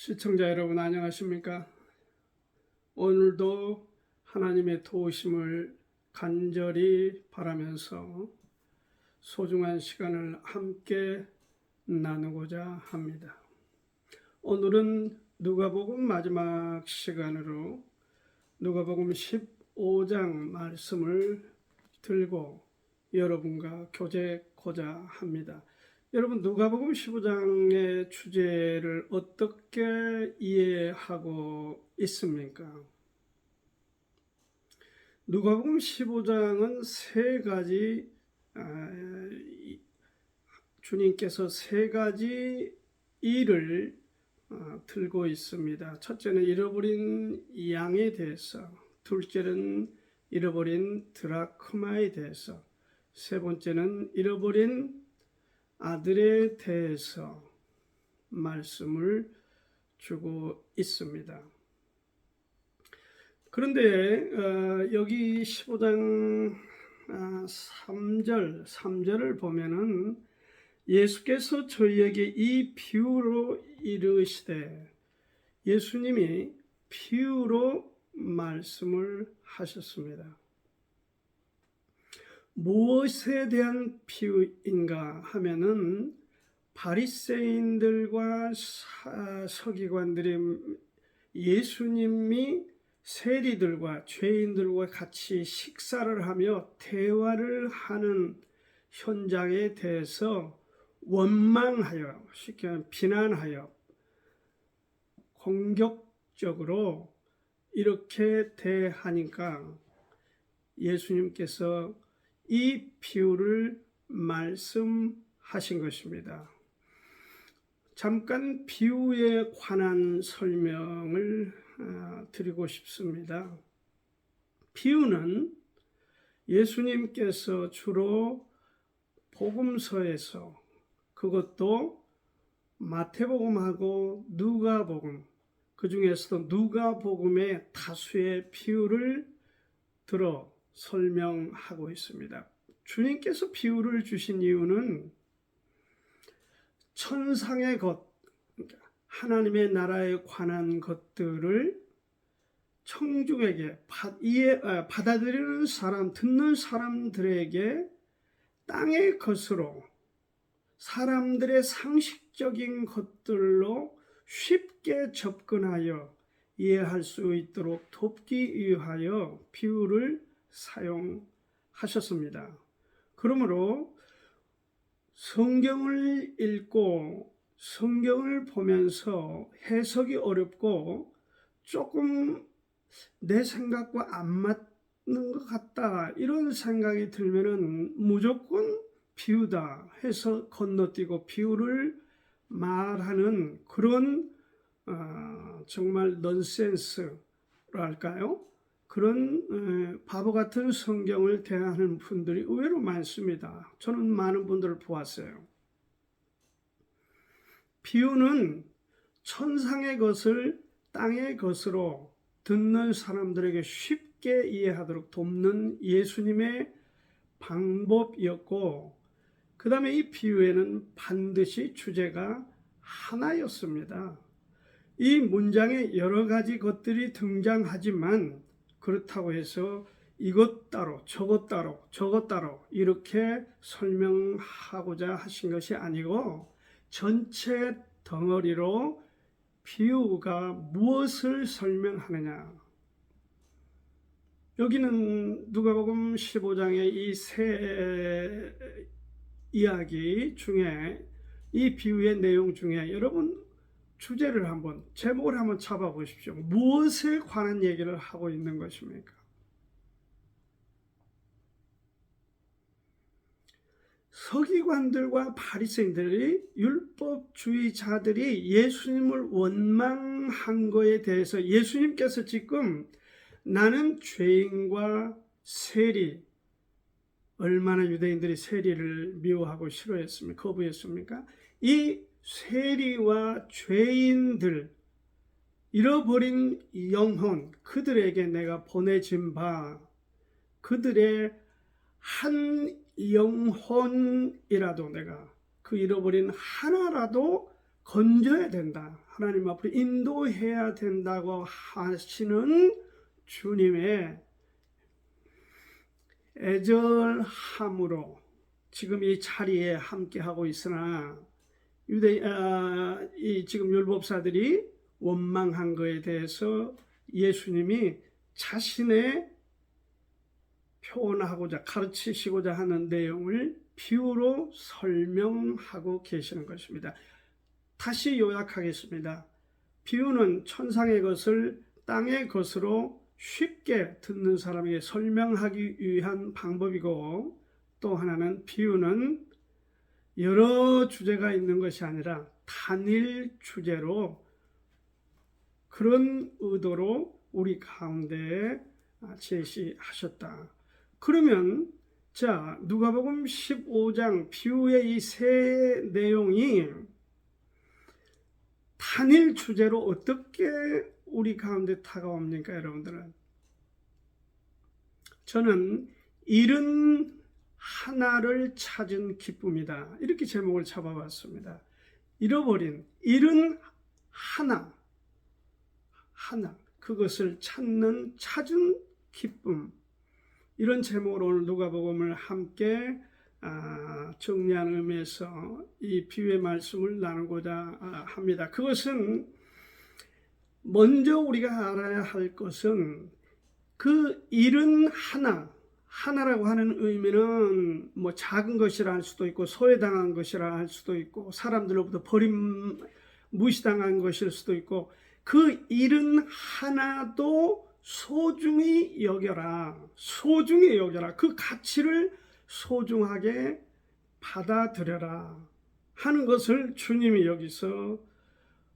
시청자 여러분 안녕하십니까? 오늘도 하나님의 도우심을 간절히 바라면서 소중한 시간을 함께 나누고자 합니다. 오늘은 누가복음 마지막 시간으로 누가복음 15장 말씀을 들고 여러분과 교제하고자 합니다. 여러분, 누가복음 15장의 주제를 어떻게 이해하고 있습니까? 누가복음 15장은 세 가지 주님께서 세 가지 일을 들고 있습니다. 첫째는 잃어버린 양에 대해서, 둘째는 잃어버린 드라크마에 대해서, 세 번째는 잃어버린 아들에 대해서 말씀을 주고 있습니다. 그런데 여기 15장 3절을 보면은 예수께서 저희에게 이 비유로 이르시되, 예수님이 비유로 말씀을 하셨습니다. 무엇에 대한 비유인가 하면은 바리새인들과 서기관들이 예수님이 세리들과 죄인들과 같이 식사를 하며 대화를 하는 현장에 대해서 원망하여, 쉽게 말하면 비난하여 공격적으로 이렇게 대하니까 예수님께서 이 비유를 말씀하신 것입니다. 잠깐 비유에 관한 설명을 드리고 싶습니다. 비유는 예수님께서 주로 복음서에서, 그것도 마태복음하고 누가복음, 그 중에서도 누가복음의 다수의 비유를 들어 설명하고 있습니다. 주님께서 비유를 주신 이유는 천상의 것, 하나님의 나라에 관한 것들을 청중에게 받아들이는 사람, 듣는 사람들에게 땅의 것으로, 사람들의 상식적인 것들로 쉽게 접근하여 이해할 수 있도록 돕기 위하여 비유를 사용하셨습니다. 그러므로 성경을 읽고 성경을 보면서 해석이 어렵고 조금 내 생각과 안 맞는 것 같다, 이런 생각이 들면은 무조건 비유다 해서 건너뛰고 비유를 말하는 그런 정말 넌센스랄까요? 그런 바보 같은 성경을 대하는 분들이 의외로 많습니다. 저는 많은 분들을 보았어요. 비유는 천상의 것을 땅의 것으로 듣는 사람들에게 쉽게 이해하도록 돕는 예수님의 방법이었고, 그 다음에 이 비유에는 반드시 주제가 하나였습니다. 이 문장에 여러 가지 것들이 등장하지만 그렇다고 해서 이것 따로 저것 따로 이렇게 설명하고자 하신 것이 아니고, 전체 덩어리로 비유가 무엇을 설명하느냐, 여기는 누가복음 15장의 이 세 이야기 중에, 이 비유의 내용 중에 여러분 주제를 한번, 제목을 한번 잡아보십시오. 무엇에 관한 얘기를 하고 있는 것입니까? 서기관들과 바리새인들이, 율법주의자들이 예수님을 원망한 것에 대해서 예수님께서 지금 나는 죄인과 세리, 얼마나 유대인들이 세리를 미워하고 싫어했습니까? 거부했습니까? 이 세리와 죄인들, 잃어버린 영혼, 그들에게 내가 보내진 바, 그들의 한 영혼이라도, 내가 그 잃어버린 하나라도 건져야 된다. 하나님 앞으로 인도해야 된다고 하시는 주님의 애절함으로 지금 이 자리에 함께하고 있으나 이 지금 율법사들이 원망한 것에 대해서 예수님이 자신의 표현하고자 가르치시고자 하는 내용을 비유로 설명하고 계시는 것입니다. 다시 요약하겠습니다. 비유는 천상의 것을 땅의 것으로 쉽게 듣는 사람에게 설명하기 위한 방법이고, 또 하나는 비유는 여러 주제가 있는 것이 아니라 단일 주제로 그런 의도로 우리 가운데에 제시하셨다. 그러면 자, 누가복음 15장 비유의 이 세 내용이 단일 주제로 어떻게 우리 가운데 다가옵니까, 여러분들은? 저는 잃은 하나를 찾은 기쁨이다, 이렇게 제목을 잡아봤습니다. 잃은 하나, 그것을 찾은 기쁨, 이런 제목으로 오늘 누가복음을 함께 정리하는 의미에서 이 비유의 말씀을 나누고자 합니다. 그것은 먼저 우리가 알아야 할 것은 그 잃은 하나라고 하는 의미는 뭐 작은 것이라 할 수도 있고 소외당한 것이라 할 수도 있고 사람들로부터 무시당한 것일 수도 있고, 그 잃은 하나도 소중히 여겨라. 그 가치를 소중하게 받아들여라 하는 것을 주님이 여기서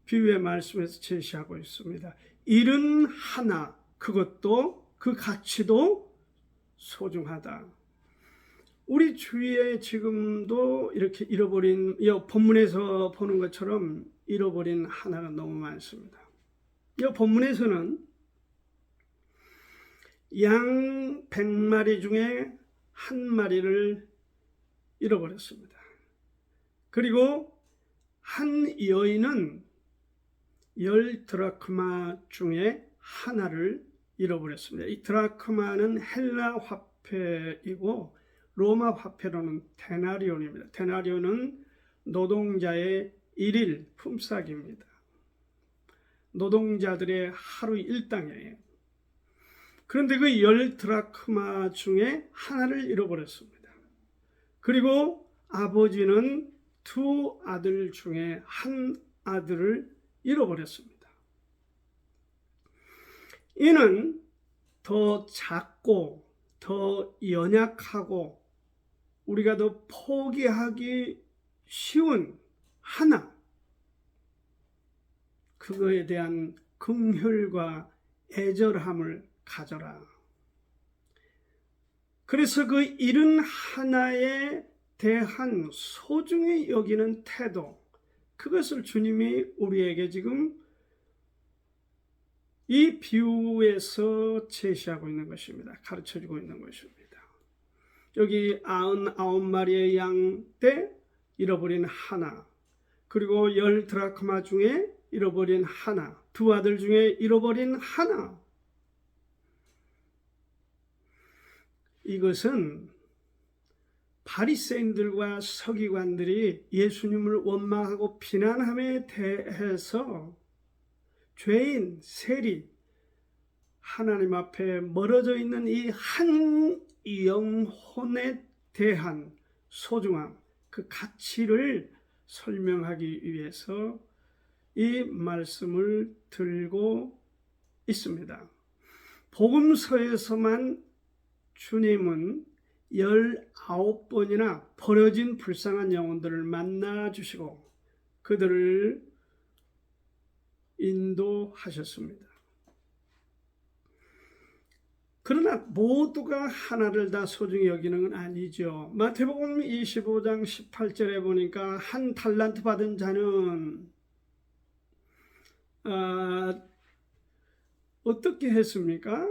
비유의 말씀에서 제시하고 있습니다. 잃은 하나, 그것도 그 가치도 소중하다. 우리 주위에 지금도 이렇게 잃어버린, 본문에서 보는 것처럼 잃어버린 하나가 너무 많습니다. 이 본문에서는 양 100마리 중에 한 마리를 잃어버렸습니다. 그리고 한 여인은 10드라크마 중에 하나를 잃어버렸습니다. 이 드라크마는 헬라 화폐이고 로마 화폐로는 데나리온입니다. 데나리온은 노동자의 일일 품삯입니다. 노동자들의 하루 일당이에요. 그런데 그 10드라크마 중에 하나를 잃어버렸습니다. 그리고 아버지는 두 아들 중에 한 아들을 잃어버렸습니다. 이는 더 작고 더 연약하고 우리가 더 포기하기 쉬운 하나, 그거에 대한 긍휼과 애절함을 가져라. 그래서 그 잃은 하나에 대한 소중히 여기는 태도, 그것을 주님이 우리에게 지금 이 비유에서 제시하고 있는 것입니다. 가르쳐주고 있는 것입니다. 여기 99마리의 양 때 잃어버린 하나, 그리고 10드라크마 중에 잃어버린 하나, 두 아들 중에 잃어버린 하나, 이것은 바리새인들과 서기관들이 예수님을 원망하고 비난함에 대해서 죄인, 세리, 하나님 앞에 멀어져 있는 이 한 영혼에 대한 소중함, 그 가치를 설명하기 위해서 이 말씀을 들고 있습니다. 복음서에서만 주님은 19번이나 버려진 불쌍한 영혼들을 만나 주시고 그들을 인도하셨습니다. 그러나 모두가 하나를 다 소중히 여기는 건 아니죠. 마태복음 25장 18절에 보니까 한 달란트 받은 자는 어떻게 했습니까?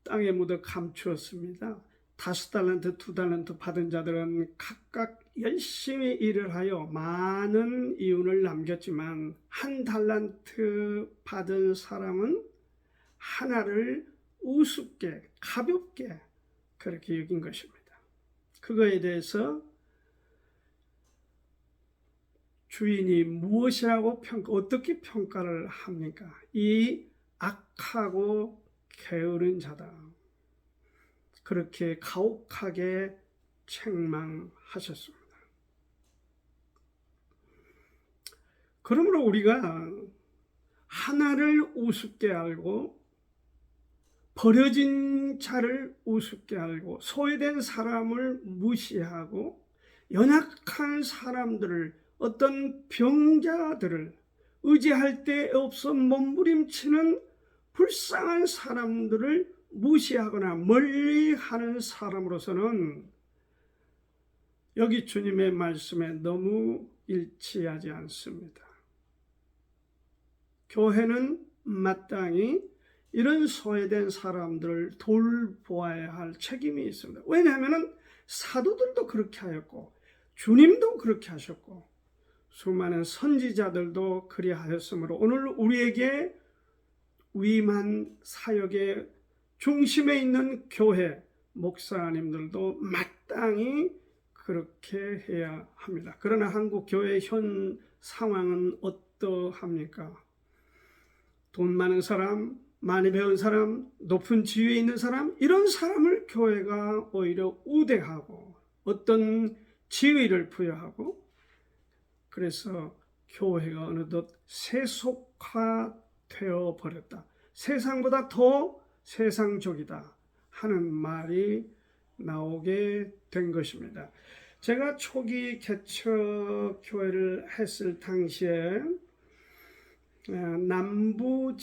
땅에 묻어 감추었습니다. 5달란트, 2달란트 받은 자들은 각각 열심히 일을 하여 많은 이윤을 남겼지만 1달란트 받은 사람은 하나를 우습게 가볍게 그렇게 여긴 것입니다. 그거에 대해서 주인이 무엇이라고 어떻게 평가를 합니까? 이 악하고 게으른 자다. 그렇게 가혹하게 책망하셨습니다. 그러므로 우리가 하나를 우습게 알고 버려진 자를 우습게 알고 소외된 사람을 무시하고 연약한 사람들을 어떤 병자들을 의지할 데 없어 몸부림치는 불쌍한 사람들을 무시하거나 멀리하는 사람으로서는 여기 주님의 말씀에 너무 일치하지 않습니다. 교회는 마땅히 이런 소외된 사람들을 돌보아야 할 책임이 있습니다. 왜냐하면 사도들도 그렇게 하였고 주님도 그렇게 하셨고 수많은 선지자들도 그리하였으므로 오늘 우리에게 위임한 사역의 중심에 있는 교회 목사님들도 마땅히 그렇게 해야 합니다. 그러나 한국 교회 현 상황은 어떠합니까? 돈 많은 사람, 많이 배운 사람, 높은 지위에 있는 사람, 이런 사람을 교회가 오히려 우대하고 어떤 지위를 부여하고, 그래서 교회가 어느덧 세속화되어 버렸다. 세상보다 더 세상적이다 하는 말이 나오게 된 것입니다. 제가 초기 개척 교회를 했을 당시에 남부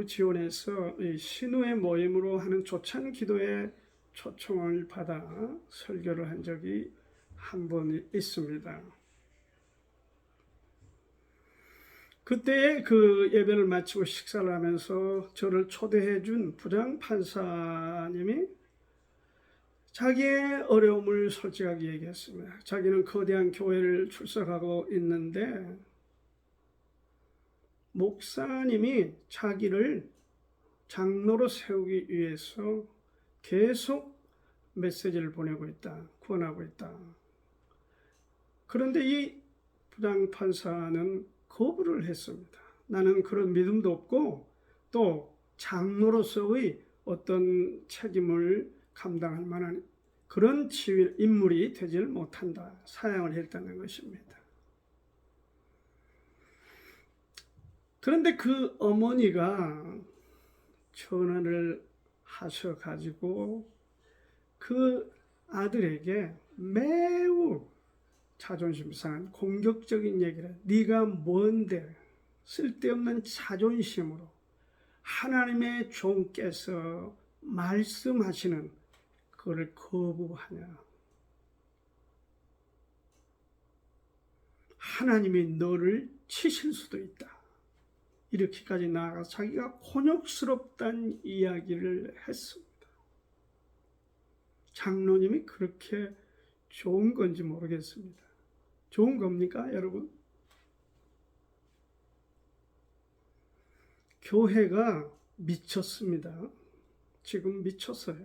지원에서 신우의 모임으로 하는 조찬 기도에 초청을 받아 설교를 한 적이 한 번 있습니다. 그때 그 예배를 마치고 식사를 하면서 저를 초대해 준 부장 판사님이 자기의 어려움을 솔직하게 얘기했습니다. 자기는 거대한 교회를 출석하고 있는데 목사님이 자기를 장로로 세우기 위해서 계속 메시지를 보내고 있다, 구원하고 있다. 그런데 이 부장 판사는 거부를 했습니다. 나는 그런 믿음도 없고 또 장로로서의 어떤 책임을 감당할 만한 그런 인물이 되질 못한다. 사양을 했다는 것입니다. 그런데 그 어머니가 전화를 하셔가지고 그 아들에게 매우 자존심 상한 공격적인 얘기를, 네가 뭔데 쓸데없는 자존심으로 하나님의 종께서 말씀하시는 그걸 거부하냐, 하나님이 너를 치실 수도 있다, 이렇게까지 나아가서 자기가 곤욕스럽다는 이야기를 했습니다. 장로님이 그렇게 좋은 건지 모르겠습니다. 좋은 겁니까, 여러분? 교회가 미쳤습니다. 지금 미쳤어요.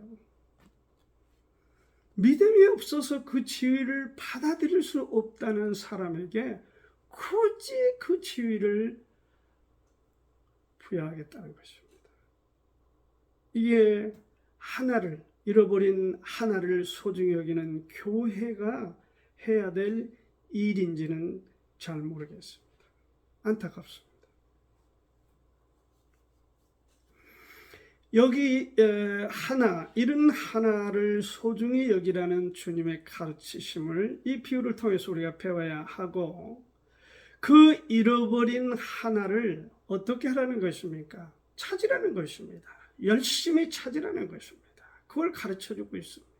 믿음이 없어서 그 지위를 받아들일 수 없다는 사람에게 굳이 그 지위를 부여하겠다는 것입니다. 이게 하나를 잃어버린 하나를 소중히 여기는 교회가 해야 될 일인지는 잘 모르겠습니다. 안타깝습니다. 여기 이런 하나를 소중히 여기라는 주님의 가르치심을 이 비유를 통해서 우리가 배워야 하고, 그 잃어버린 하나를 어떻게 하라는 것입니까? 찾으라는 것입니다. 열심히 찾으라는 것입니다. 그걸 가르쳐주고 있습니다.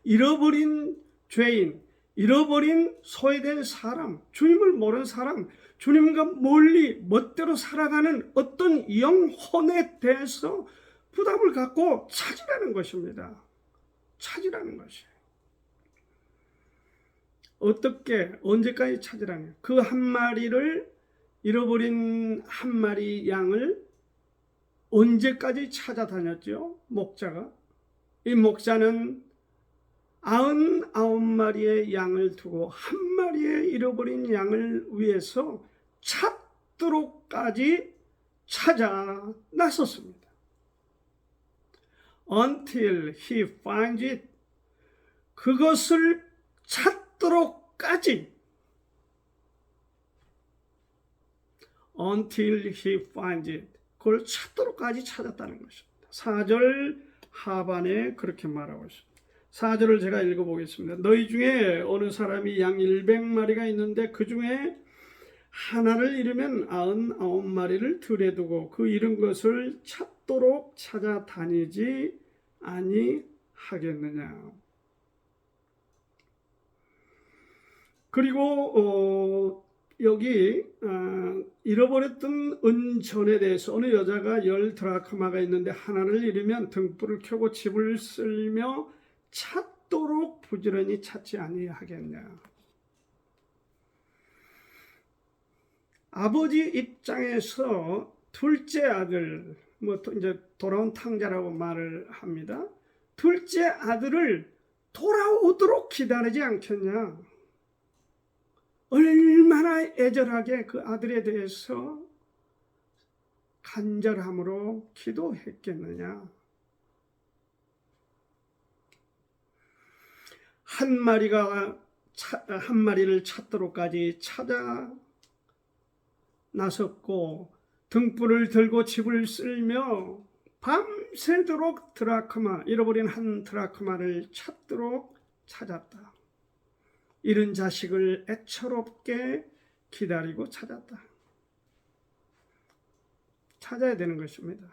잃어버린 죄인, 잃어버린 소외된 사람, 주님을 모르는 사람, 주님과 멀리 멋대로 살아가는 어떤 영혼에 대해서 부담을 갖고 찾으라는 것입니다. 찾으라는 것이에요. 어떻게 언제까지 찾으라는 거예요? 그 한 마리를 잃어버린 한 마리 양을 언제까지 찾아다녔죠? 목자가. 이 목자는 99마리의 양을 두고 한 마리의 잃어버린 양을 위해서 찾도록까지 찾아 나섰습니다. Until he finds it. 그것을 찾도록까지. Until he finds it. 그걸 찾도록까지 찾았다는 것입니다. 4절 하반에 그렇게 말하고 있습니다. 4절을 제가 읽어보겠습니다. 너희 중에 어느 사람이 양 100마리가 있는데 그 중에 하나를 잃으면 99마리를 들에 두고 그 잃은 것을 찾도록 찾아다니지 아니하겠느냐. 그리고 여기 잃어버렸던 은전에 대해서 어느 여자가 10드라크마가 있는데 하나를 잃으면 등불을 켜고 집을 쓸며 찾도록 부지런히 찾지 아니하겠냐. 아버지 입장에서 둘째 아들, 이제 돌아온 탕자라고 말을 합니다. 둘째 아들을 돌아오도록 기다리지 않겠냐. 얼마나 애절하게 그 아들에 대해서 간절함으로 기도했겠느냐. 한 마리를 찾도록까지 찾아 나섰고 등불을 들고 집을 쓸며 밤새도록 잃어버린 한 드라크마를 찾도록 찾았다. 잃은 자식을 애처롭게 기다리고 찾았다. 찾아야 되는 것입니다.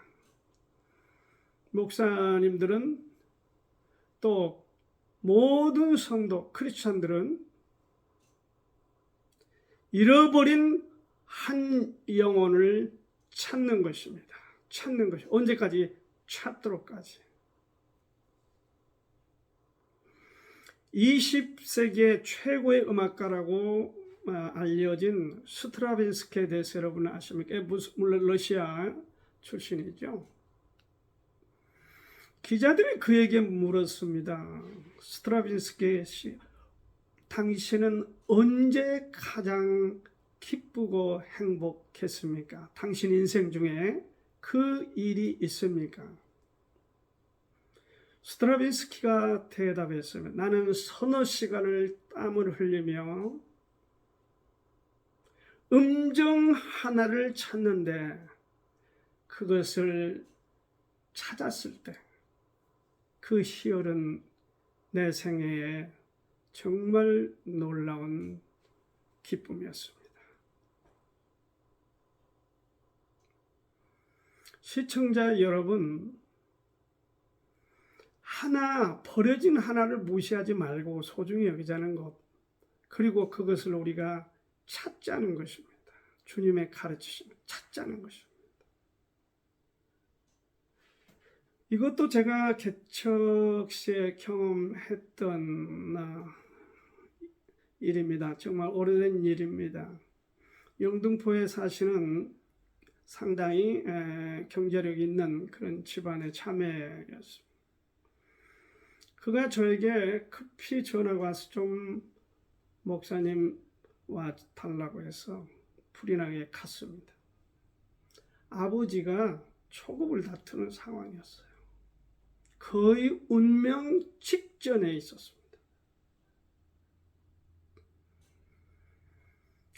목사님들은 또 모든 성도 크리스찬들은 잃어버린 한 영혼을 찾는 것입니다. 찾는 것이 언제까지? 찾도록까지. 20세기의 최고의 음악가라고 알려진 스트라빈스키에 대해서 여러분 아십니까? 물론 러시아 출신이죠. 기자들이 그에게 물었습니다. 스트라빈스키 씨, 당신은 언제 가장 기쁘고 행복했습니까? 당신 인생 중에 그 일이 있습니까? 스트라빈스키가 대답했습니다. 나는 서너 시간을 땀을 흘리며 음정 하나를 찾는데 그것을 찾았을 때 그 희열은 내 생애에 정말 놀라운 기쁨이었습니다. 시청자 여러분, 버려진 하나를 무시하지 말고 소중히 여기자는 것, 그리고 그것을 우리가 찾자는 것입니다. 주님의 가르치심을 찾자는 것입니다. 이것도 제가 개척 시에 경험했던 일입니다. 정말 오래된 일입니다. 영등포에 사시는 상당히 경제력 있는 그런 집안의 자매였습니다. 그가 저에게 급히 전화가 와서 좀 목사님 와 달라고 해서 불이 나게 갔습니다. 아버지가 초급을 다투는 상황이었어요. 거의 운명 직전에 있었습니다.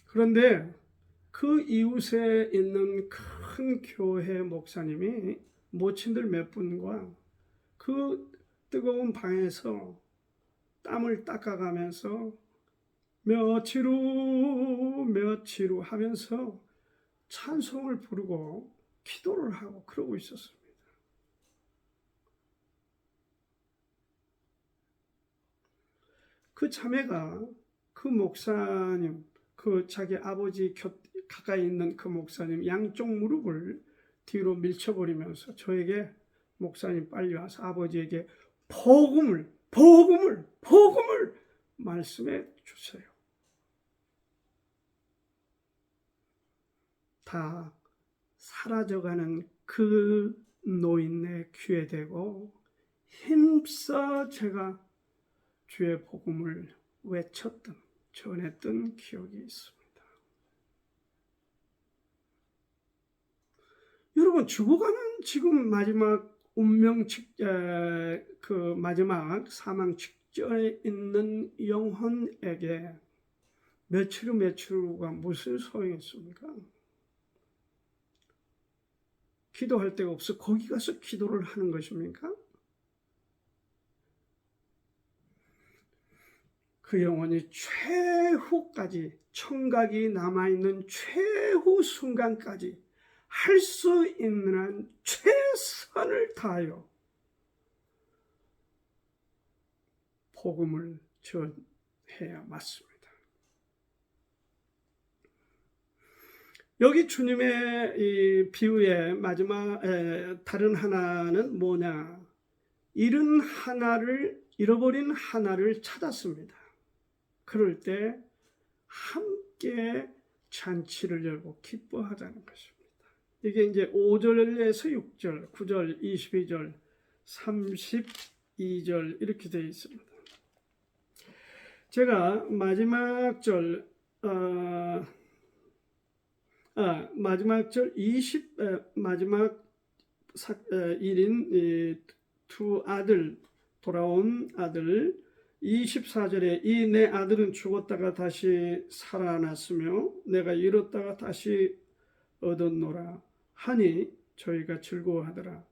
그런데 그 이웃에 있는 큰 교회 목사님이 모친들 몇 분과 그 뜨거운 방에서 땀을 닦아가면서 며칠 후 하면서 찬송을 부르고 기도를 하고 그러고 있었습니다. 그 자매가 그 목사님, 그 자기 아버지 가까이 있는 그 목사님 양쪽 무릎을 뒤로 밀쳐버리면서 저에게 목사님 빨리 와서 아버지에게 복음을 복음을 말씀해 주세요. 다 사라져가는 그 노인의 귀에 대고 힘써 제가 주의 복음을 외쳤던, 전했던 기억이 있습니다. 여러분, 죽어가는 지금 마지막 운명 그 마지막 사망 직전에 있는 영혼에게 며칠 후가 무슨 소용이 있습니까? 기도할 데가 없어 거기 가서 기도를 하는 것입니까? 그 영혼이 최후까지, 청각이 남아있는 최후 순간까지 할 수 있는 한 최선을 다하여 복음을 전해야 맞습니다. 여기 주님의 이 비유의 마지막 다른 하나는 뭐냐? 잃어버린 하나를 찾았습니다. 그럴 때 함께 잔치를 열고 기뻐하자는 것입니다. 이게 이제 5절에서 6절, 9절, 22절, 32절 이렇게 되어 있습니다. 제가 마지막 절 마지막 절 마지막 일인 두 아들, 돌아온 아들 24절에 이 내 아들은 죽었다가 다시 살아났으며 내가 잃었다가 다시 얻었노라 하니 저희가 즐거워하더라.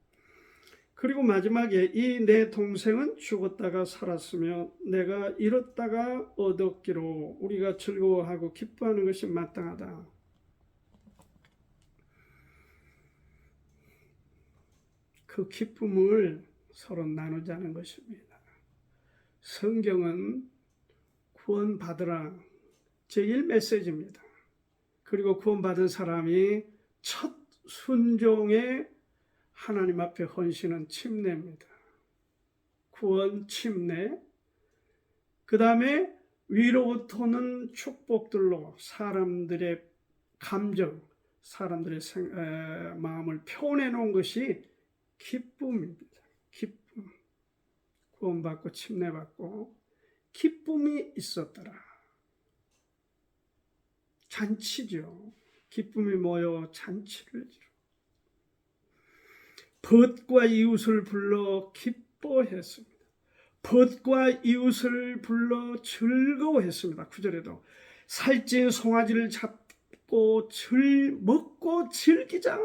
그리고 마지막에 이 내 동생은 죽었다가 살았으며 내가 잃었다가 얻었기로 우리가 즐거워하고 기뻐하는 것이 마땅하다. 그 기쁨을 서로 나누자는 것입니다. 성경은 구원받으라 제일 메시지입니다. 그리고 구원받은 사람이 첫 순종의 하나님 앞에 헌신은 침례입니다. 구원 침례, 그 다음에 위로부터는 축복들로 사람들의 감정, 사람들의 마음을 표현해 놓은 것이 기쁨입니다. 기쁨. 구원받고 침례받고 기쁨이 있었더라. 잔치죠. 기쁨이 모여 잔치를 지르고 벗과 이웃을 불러 기뻐했습니다. 벗과 이웃을 불러 즐거워했습니다. 9절에도 살찐 송아지를 잡고 먹고 즐기자.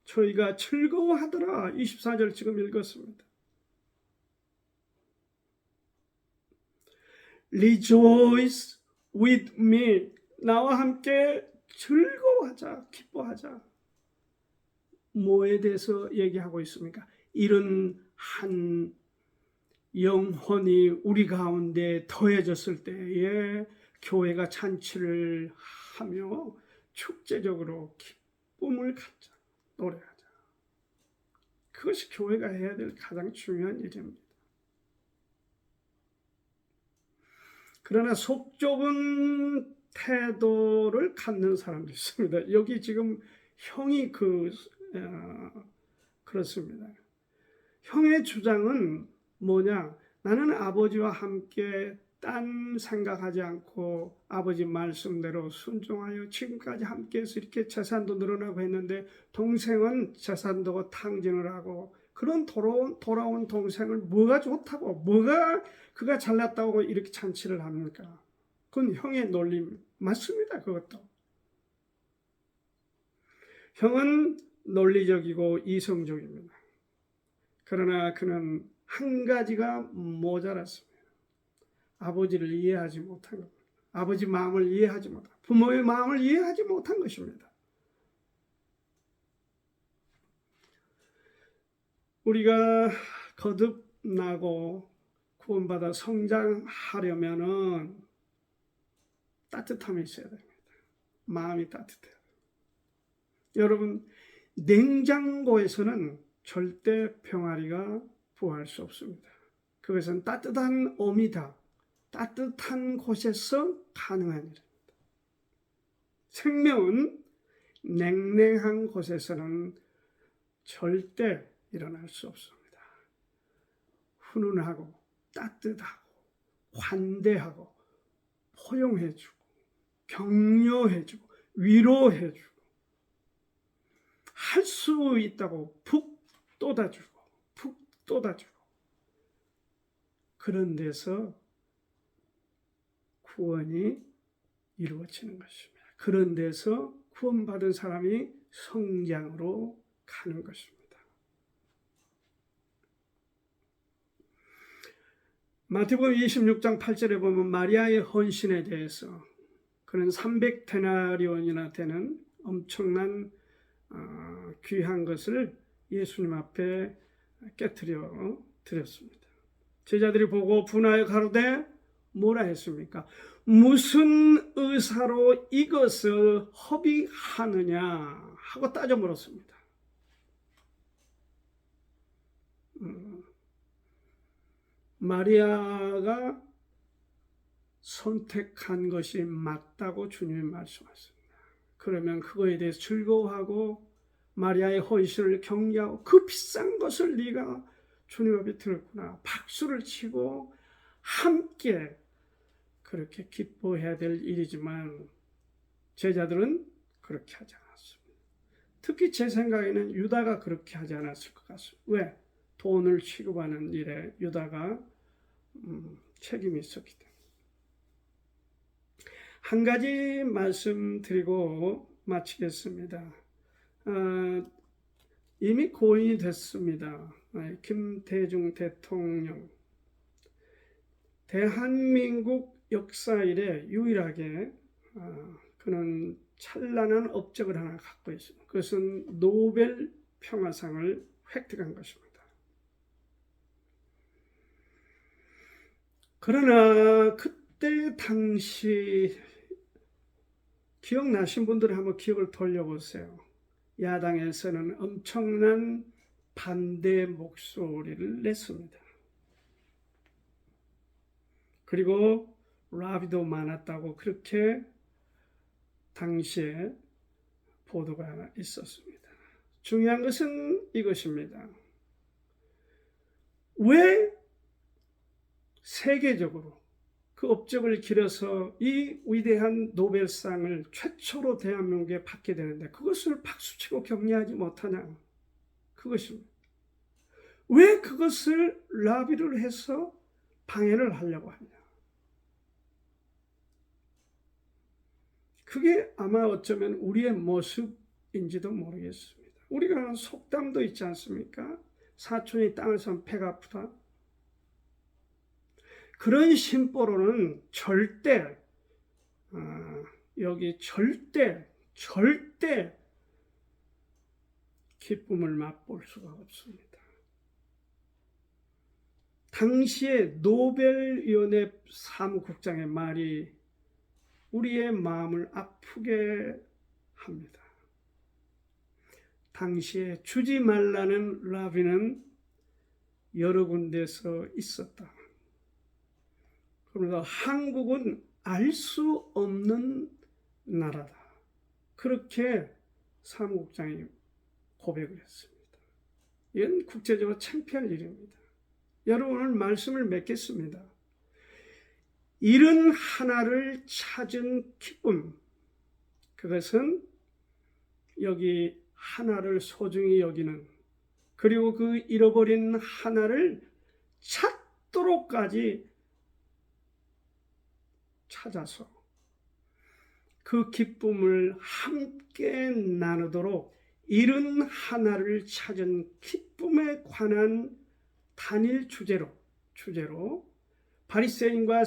저희가 즐거워하더라. 24절 지금 읽었습니다. Rejoice with me. 나와 함께 즐거워하자, 기뻐하자. 뭐에 대해서 얘기하고 있습니까? 이런 한 영혼이 우리 가운데 더해졌을 때에 교회가 잔치를 하며 축제적으로 기쁨을 갖자, 노래하자. 그것이 교회가 해야 될 가장 중요한 일입니다. 그러나 속 좁은 태도를 갖는 사람도 있습니다. 여기 지금 형이 그렇습니다. 형의 주장은 뭐냐? 나는 아버지와 함께 딴 생각하지 않고 아버지 말씀대로 순종하여 지금까지 함께해서 이렇게 재산도 늘어나고 했는데 동생은 재산도 탕진을 하고 그런 돌아온 동생을 뭐가 좋다고 뭐가 그가 잘났다고 이렇게 잔치를 합니까? 그건 형의 논리 맞습니다. 그것도 형은 논리적이고 이성적입니다. 그러나 그는 한 가지가 모자랐습니다. 아버지를 이해하지 못한 겁니다. 아버지 마음을 이해하지 못한, 부모의 마음을 이해하지 못한 것입니다. 우리가 거듭나고 구원받아 성장하려면은 따뜻함이 있어야 됩니다. 마음이 따뜻해요. 여러분, 냉장고에서는 절대 병아리가 부화할 수 없습니다. 그것은 따뜻한 어미다. 따뜻한 곳에서 가능한 일입니다. 생명은 냉랭한 곳에서는 절대 일어날 수 없습니다. 훈훈하고 따뜻하고 관대하고 포용해주고 격려해주고 위로해주고 할 수 있다고 푹 돋아주고 그런 데서 구원이 이루어지는 것입니다. 그런 데서 구원받은 사람이 성장으로 가는 것입니다. 마태복음 26장 8절에 보면 마리아의 헌신에 대해서 그는 300데나리온이나 되는 엄청난 귀한 것을 예수님 앞에 깨뜨려 드렸습니다. 제자들이 보고 분하여 가로되 뭐라 했습니까? 무슨 의사로 이것을 허비하느냐 하고 따져 물었습니다. 마리아가 선택한 것이 맞다고 주님이 말씀하십니다. 그러면 그거에 대해서 즐거워하고 마리아의 헌신을 격려하고 그 비싼 것을 네가 주님 앞에 들었구나 박수를 치고 함께 그렇게 기뻐해야 될 일이지만 제자들은 그렇게 하지 않았습니다. 특히 제 생각에는 유다가 그렇게 하지 않았을 것 같습니다. 왜? 돈을 취급하는 일에 유다가 책임이 있었기 때문에. 한 가지 말씀드리고 마치겠습니다. 이미 고인이 됐습니다. 김대중 대통령. 대한민국 역사 이래 유일하게 그는 찬란한 업적을 하나 갖고 있습니다. 그것은 노벨 평화상을 획득한 것입니다. 그러나 그때 당시 기억나신 분들은 한번 기억을 돌려보세요. 야당에서는 엄청난 반대 목소리를 냈습니다. 그리고 라비도 많았다고 그렇게 당시에 보도가 있었습니다. 중요한 것은 이것입니다. 왜 세계적으로 그 업적을 기려서 이 위대한 노벨상을 최초로 대한민국에 받게 되는데 그것을 박수치고 격려하지 못하냐? 그것입니다. 왜 그것을 라비를 해서 방해를 하려고 하냐? 그게 아마 어쩌면 우리의 모습인지도 모르겠습니다. 우리가 속담도 있지 않습니까? 사촌이 땅을 선 패가 아프다. 그런 심보로는 절대 기쁨을 맛볼 수가 없습니다. 당시에 노벨위원회 사무국장의 말이 우리의 마음을 아프게 합니다. 당시에 주지 말라는 라비는 여러 군데서 있었다. 그러면서 한국은 알 수 없는 나라다. 그렇게 사무국장이 고백을 했습니다. 이건 국제적으로 창피할 일입니다. 여러분 오늘 말씀을 맺겠습니다. 잃은 하나를 찾은 기쁨, 그것은 여기 하나를 소중히 여기는, 그리고 그 잃어버린 하나를 찾도록까지 찾아서 그 기쁨을 함께 나누도록 잃은 하나를 찾은 기쁨에 관한 단일 주제로 바리새인들과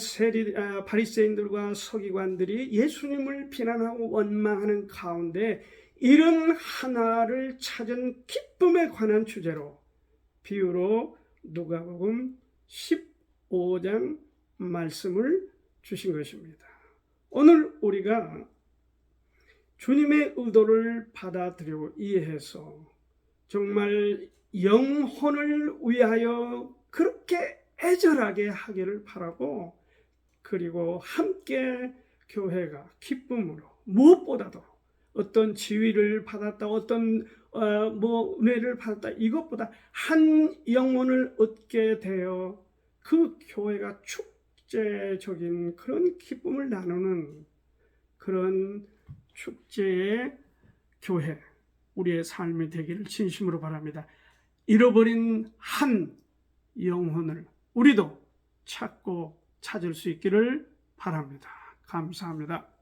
서기관들이 예수님을 비난하고 원망하는 가운데 잃은 하나를 찾은 기쁨에 관한 주제로 비유로 누가복음 15장 말씀을 주신 것입니다. 오늘 우리가 주님의 의도를 받아들이고 이해해서 정말 영혼을 위하여 그렇게 애절하게 하기를 바라고, 그리고 함께 교회가 기쁨으로, 무엇보다도 어떤 지위를 받았다, 어떤 은혜를 받았다, 이것보다 한 영혼을 얻게 되어 그 교회가 축제적인 그런 기쁨을 나누는 그런 축제의 교회, 우리의 삶이 되기를 진심으로 바랍니다. 잃어버린 한 영혼을 우리도 찾고 찾을 수 있기를 바랍니다. 감사합니다.